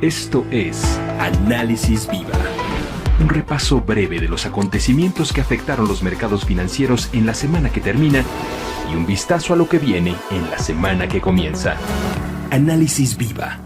Esto es Análisis Viva, un repaso breve de los acontecimientos que afectaron los mercados financieros en la semana que termina y un vistazo a lo que viene en la semana que comienza. Análisis Viva.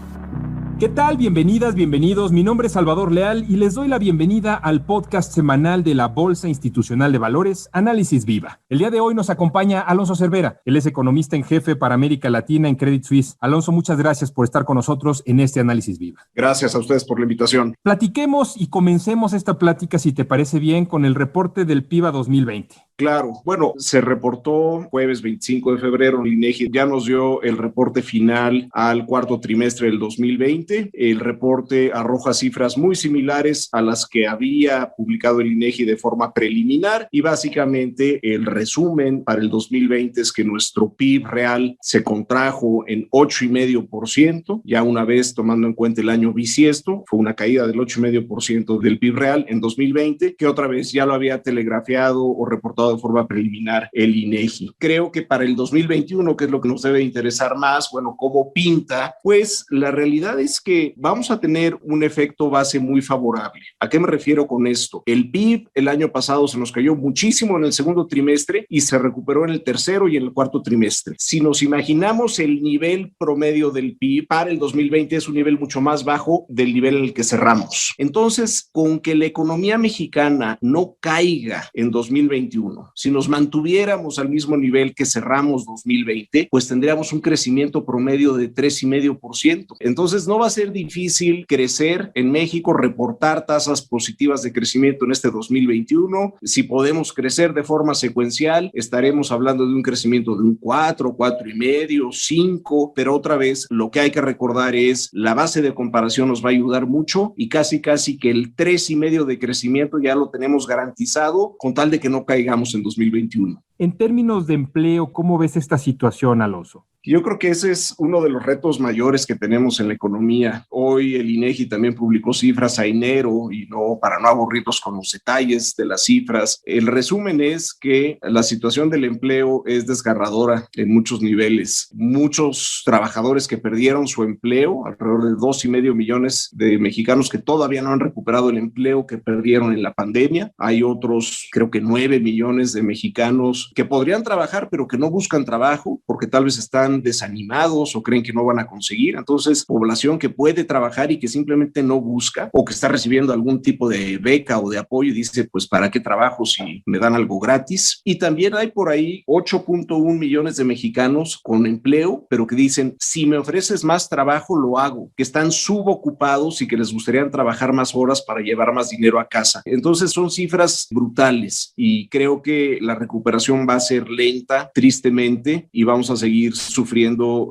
¿Qué tal? Bienvenidas, bienvenidos. Mi nombre es Salvador Leal y les doy la bienvenida al podcast semanal de la Bolsa Institucional de Valores, Análisis Viva. El día de hoy nos acompaña Alonso Cervera. Él es economista en jefe para América Latina en Credit Suisse. Alonso, muchas gracias por estar con nosotros en este Análisis Viva. Gracias a ustedes por la invitación. Platiquemos y comencemos esta plática, si te parece bien, con el reporte del PIB a 2020. Claro, bueno, se reportó jueves 25 de febrero, el INEGI ya nos dio el reporte final al cuarto trimestre del 2020. El reporte arroja cifras muy similares a las que había publicado el INEGI de forma preliminar y básicamente el resumen para el 2020 es que nuestro PIB real se contrajo en 8,5%, ya una vez tomando en cuenta el año bisiesto, fue una caída del 8,5% del PIB real en 2020, que otra vez ya lo había telegrafiado o reportado de forma preliminar el INEGI. Creo que para el 2021, que es lo que nos debe interesar más, bueno, ¿cómo pinta? Pues la realidad es que vamos a tener un efecto base muy favorable. ¿A qué me refiero con esto? El PIB el año pasado se nos cayó muchísimo en el segundo trimestre y se recuperó en el tercero y en el cuarto trimestre. Si nos imaginamos el nivel promedio del PIB para el 2020 es un nivel mucho más bajo del nivel en el que cerramos. Entonces, con que la economía mexicana no caiga en 2021, si nos mantuviéramos al mismo nivel que cerramos 2020, pues tendríamos un crecimiento promedio de 3,5%. Entonces no va a ser difícil crecer en México, reportar tasas positivas de crecimiento en este 2021. Si podemos crecer de forma secuencial, estaremos hablando de un crecimiento de un 4, 4,5, 5, pero otra vez lo que hay que recordar es la base de comparación nos va a ayudar mucho y casi que el 3,5 de crecimiento ya lo tenemos garantizado con tal de que no caigamos en 2021. En términos de empleo, ¿cómo ves esta situación, Alonso? Yo creo que ese es uno de los retos mayores que tenemos en la economía. Hoy el INEGI también publicó cifras a enero y para no aburrirnos con los detalles de las cifras. El resumen es que la situación del empleo es desgarradora en muchos niveles. Muchos trabajadores que perdieron su empleo, alrededor de 2,5 millones de mexicanos que todavía no han recuperado el empleo que perdieron en la pandemia. Hay otros, creo que 9 millones de mexicanos que podrían trabajar pero que no buscan trabajo porque tal vez están desanimados o creen que no van a conseguir. Entonces, población que puede trabajar y que simplemente no busca o que está recibiendo algún tipo de beca o de apoyo y dice, pues, ¿para qué trabajo si me dan algo gratis? Y también hay por ahí 8,1 millones de mexicanos con empleo, pero que dicen, si me ofreces más trabajo, lo hago, que están subocupados y que les gustaría trabajar más horas para llevar más dinero a casa. Entonces, son cifras brutales y creo que la recuperación va a ser lenta, tristemente, y vamos a seguir sufriendo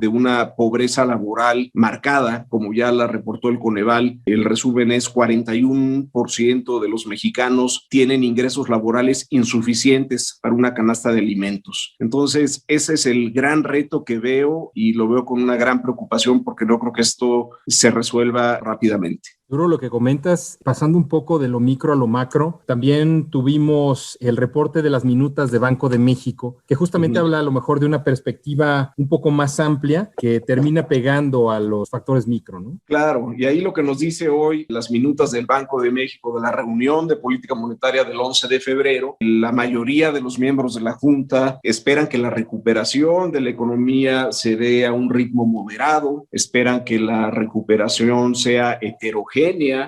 de una pobreza laboral marcada, como ya la reportó el Coneval. El resumen es 41% de los mexicanos tienen ingresos laborales insuficientes para una canasta de alimentos. Entonces, ese es el gran reto que veo y lo veo con una gran preocupación porque no creo que esto se resuelva rápidamente. Duro lo que comentas, pasando un poco de lo micro a lo macro, también tuvimos el reporte de las minutas de Banco de México, que justamente habla a lo mejor de una perspectiva un poco más amplia que termina pegando a los factores micro, ¿no? Claro, y ahí lo que nos dice hoy las minutas del Banco de México de la reunión de política monetaria del 11 de febrero, la mayoría de los miembros de la Junta esperan que la recuperación de la economía se dé a un ritmo moderado, esperan que la recuperación sea heterogénea,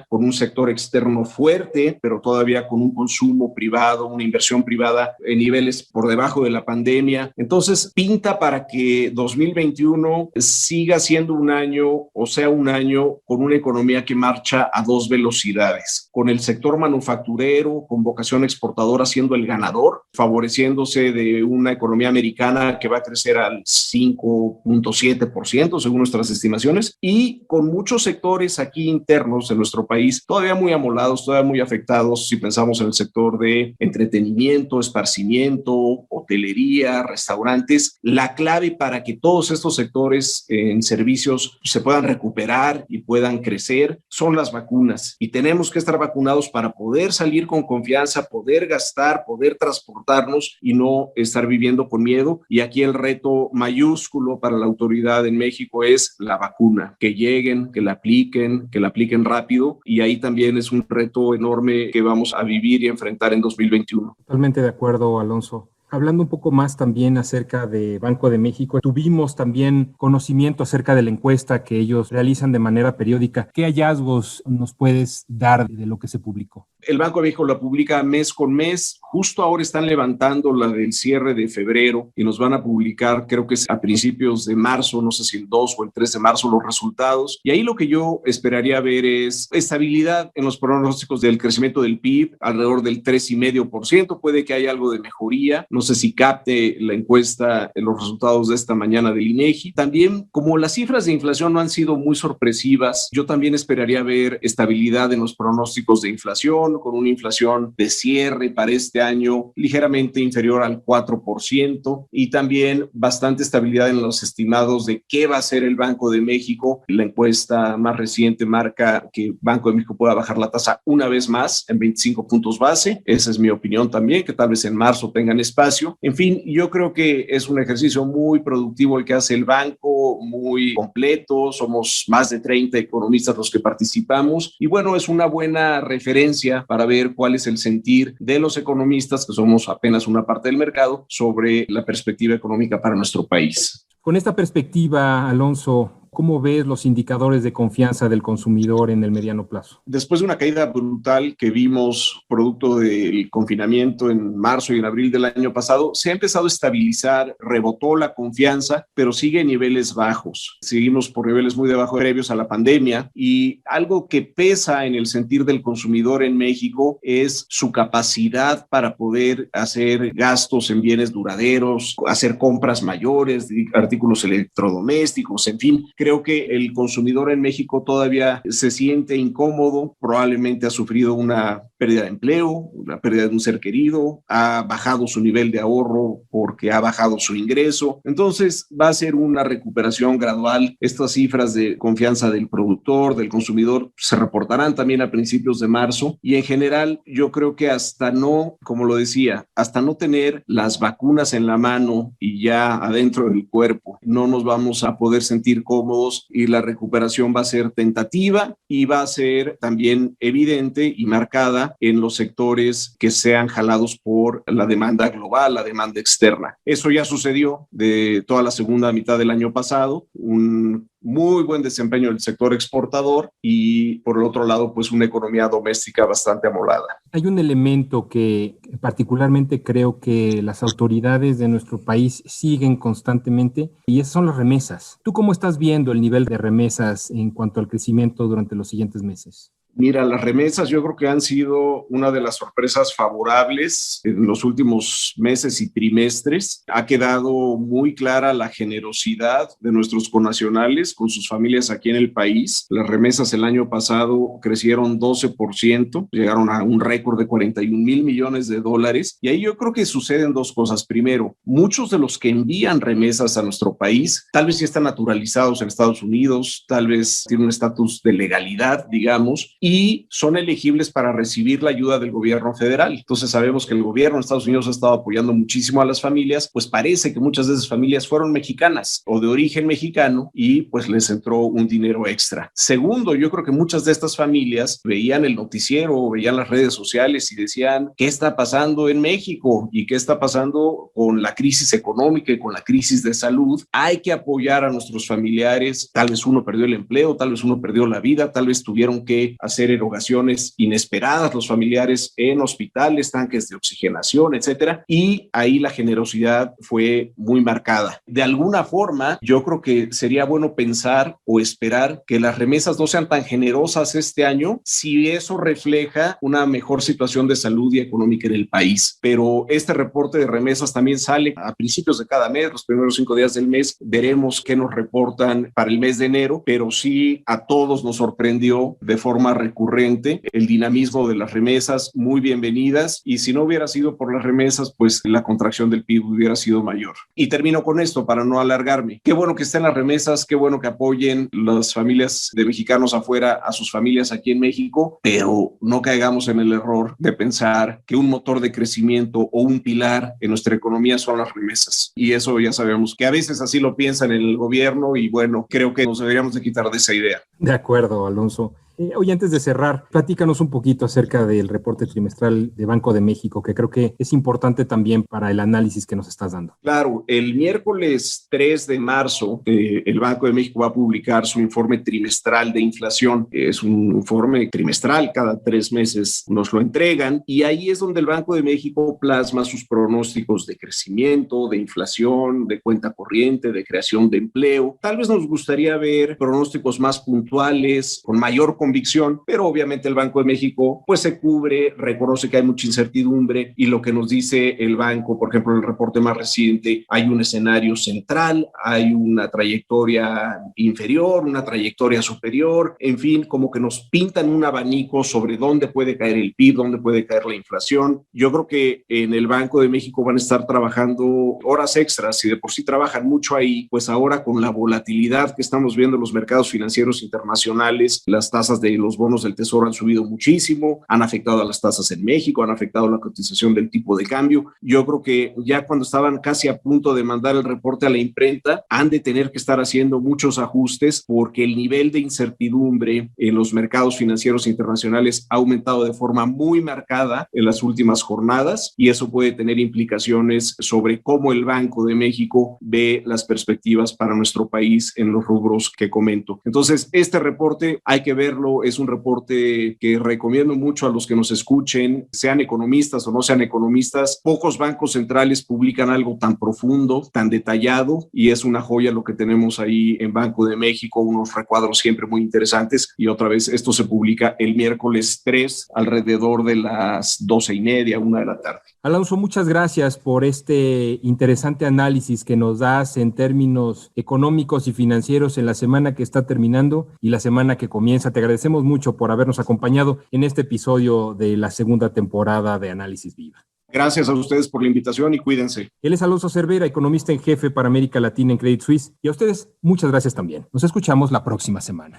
con un sector externo fuerte, pero todavía con un consumo privado, una inversión privada en niveles por debajo de la pandemia. Entonces, pinta para que 2021 siga siendo un año, o sea, un año con una economía que marcha a dos velocidades, con el sector manufacturero, con vocación exportadora siendo el ganador, favoreciéndose de una economía americana que va a crecer al 5,7% según nuestras estimaciones, y con muchos sectores aquí internos entornos en nuestro país todavía muy amolados, todavía muy afectados si pensamos en el sector de entretenimiento, esparcimiento, hotelería, restaurantes. La clave para que todos estos sectores en servicios se puedan recuperar y puedan crecer son las vacunas, y tenemos que estar vacunados para poder salir con confianza, poder gastar, poder transportarnos y no estar viviendo con miedo. Y aquí el reto mayúsculo para la autoridad en México es la vacuna, que lleguen, que la apliquen rápido, y ahí también es un reto enorme que vamos a vivir y enfrentar en 2021. Totalmente de acuerdo, Alonso. Hablando un poco más también acerca de Banco de México, tuvimos también conocimiento acerca de la encuesta que ellos realizan de manera periódica. ¿Qué hallazgos nos puedes dar de lo que se publicó? El Banco de México la publica mes con mes. Justo ahora están levantando la del cierre de febrero y nos van a publicar, creo que es a principios de marzo, no sé si el 2 o el 3 de marzo, los resultados. Y ahí lo que yo esperaría ver es estabilidad en los pronósticos del crecimiento del PIB, alrededor del 3,5%. Puede que haya algo de mejoría. No sé si capte la encuesta en los resultados de esta mañana del INEGI. También, como las cifras de inflación no han sido muy sorpresivas, yo también esperaría ver estabilidad en los pronósticos de inflación, con una inflación de cierre para este año ligeramente inferior al 4%, y también bastante estabilidad en los estimados de qué va a hacer el Banco de México. La encuesta más reciente marca que el Banco de México pueda bajar la tasa una vez más en 25 puntos base. Esa es mi opinión también, que tal vez en marzo tengan espacio. En fin, yo creo que es un ejercicio muy productivo el que hace el banco, muy completo. Somos más de 30 economistas los que participamos, y bueno, es una buena referencia para ver cuál es el sentir de los economistas, que somos apenas una parte del mercado, sobre la perspectiva económica para nuestro país. Con esta perspectiva, Alonso, ¿cómo ves los indicadores de confianza del consumidor en el mediano plazo? Después de una caída brutal que vimos producto del confinamiento en marzo y en abril del año pasado, se ha empezado a estabilizar, rebotó la confianza, pero sigue en niveles bajos. Seguimos por niveles muy debajo previos a la pandemia, y algo que pesa en el sentir del consumidor en México es su capacidad para poder hacer gastos en bienes duraderos, hacer compras mayores de artículos electrodomésticos, en fin. Creo que el consumidor en México todavía se siente incómodo, probablemente ha sufrido una pérdida de empleo, una pérdida de un ser querido, ha bajado su nivel de ahorro porque ha bajado su ingreso. Entonces va a ser una recuperación gradual. Estas cifras de confianza del productor, del consumidor, se reportarán también a principios de marzo, y en general yo creo que hasta no, como lo decía, hasta no tener las vacunas en la mano y ya adentro del cuerpo, no nos vamos a poder sentir cómodos, y la recuperación va a ser tentativa y va a ser también evidente y marcada en los sectores que sean jalados por la demanda global, la demanda externa. Eso ya sucedió de toda la segunda mitad del año pasado, un muy buen desempeño del sector exportador, y por el otro lado, pues una economía doméstica bastante amolada. Hay un elemento que particularmente creo que las autoridades de nuestro país siguen constantemente, y esas son las remesas. ¿Tú cómo estás viendo el nivel de remesas en cuanto al crecimiento durante los siguientes meses? Mira, las remesas yo creo que han sido una de las sorpresas favorables en los últimos meses y trimestres. Ha quedado muy clara la generosidad de nuestros connacionales con sus familias aquí en el país. Las remesas el año pasado crecieron 12%, llegaron a un récord de 41,000 millones de dólares. Y ahí yo creo que suceden dos cosas. Primero, muchos de los que envían remesas a nuestro país tal vez ya están naturalizados en Estados Unidos, tal vez tienen un estatus de legalidad, digamos, y son elegibles para recibir la ayuda del gobierno federal. Entonces sabemos que el gobierno de Estados Unidos ha estado apoyando muchísimo a las familias, pues parece que muchas de esas familias fueron mexicanas o de origen mexicano, y pues les entró un dinero extra. Segundo, yo creo que muchas de estas familias veían el noticiero o veían las redes sociales y decían, ¿qué está pasando en México? ¿Y qué está pasando con la crisis económica y con la crisis de salud? Hay que apoyar a nuestros familiares. Tal vez uno perdió el empleo, tal vez uno perdió la vida, tal vez tuvieron que hacer hacer erogaciones inesperadas los familiares en hospitales, tanques de oxigenación, etcétera, y ahí la generosidad fue muy marcada. De alguna forma, yo creo que sería bueno pensar o esperar que las remesas no sean tan generosas este año si eso refleja una mejor situación de salud y económica en el país. Pero este reporte de remesas también sale a principios de cada mes, los primeros 5 días del mes. Veremos qué nos reportan para el mes de enero, pero sí a todos nos sorprendió de forma recurrente el dinamismo de las remesas, muy bienvenidas, y si no hubiera sido por las remesas, pues la contracción del PIB hubiera sido mayor. Y termino con esto para no alargarme. Qué bueno que estén las remesas, qué bueno que apoyen las familias de mexicanos afuera a sus familias aquí en México, pero no caigamos en el error de pensar que un motor de crecimiento o un pilar en nuestra economía son las remesas. Y eso ya sabemos que a veces así lo piensan en el gobierno y bueno, creo que nos deberíamos de quitar de esa idea. De acuerdo, Alonso. Oye, antes de cerrar, platícanos un poquito acerca del reporte trimestral de Banco de México, que creo que es importante también para el análisis que nos estás dando. Claro, el miércoles 3 de marzo, el Banco de México va a publicar su informe trimestral de inflación. Es un informe trimestral, cada 3 meses nos lo entregan, y ahí es donde el Banco de México plasma sus pronósticos de crecimiento, de inflación, de cuenta corriente, de creación de empleo. Tal vez nos gustaría ver pronósticos más puntuales, con mayor convicción, pero obviamente el Banco de México pues se cubre, reconoce que hay mucha incertidumbre, y lo que nos dice el banco, por ejemplo, en el reporte más reciente, hay un escenario central, hay una trayectoria inferior, una trayectoria superior, en fin, como que nos pintan un abanico sobre dónde puede caer el PIB, dónde puede caer la inflación. Yo creo que en el Banco de México van a estar trabajando horas extras, y de por sí trabajan mucho ahí, pues ahora con la volatilidad que estamos viendo en los mercados financieros internacionales, las tasas de los bonos del Tesoro han subido muchísimo, han afectado a las tasas en México, han afectado la cotización del tipo de cambio. Yo creo que ya cuando estaban casi a punto de mandar el reporte a la imprenta, han de tener que estar haciendo muchos ajustes, porque el nivel de incertidumbre en los mercados financieros internacionales ha aumentado de forma muy marcada en las últimas jornadas, y eso puede tener implicaciones sobre cómo el Banco de México ve las perspectivas para nuestro país en los rubros que comento. Entonces, este reporte hay que verlo, es un reporte que recomiendo mucho a los que nos escuchen, sean economistas o no sean economistas. Pocos bancos centrales publican algo tan profundo, tan detallado, y es una joya lo que tenemos ahí en Banco de México, unos recuadros siempre muy interesantes. Y otra vez, esto se publica el miércoles 3 alrededor de las 12:30, 1 de la tarde. Alonso, muchas gracias por este interesante análisis que nos das en términos económicos y financieros en la semana que está terminando y la semana que comienza. Te agradecemos mucho por habernos acompañado en este episodio de la segunda temporada de Análisis Viva. Gracias a ustedes por la invitación y cuídense. Él es Alonso Cervera, economista en jefe para América Latina en Credit Suisse. Y a ustedes, muchas gracias también. Nos escuchamos la próxima semana.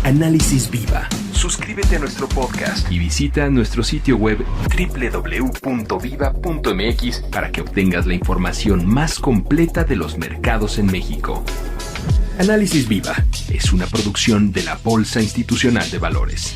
Análisis Viva. Suscríbete a nuestro podcast y visita nuestro sitio web www.viva.mx para que obtengas la información más completa de los mercados en México. Análisis Viva es una producción de la Bolsa Institucional de Valores.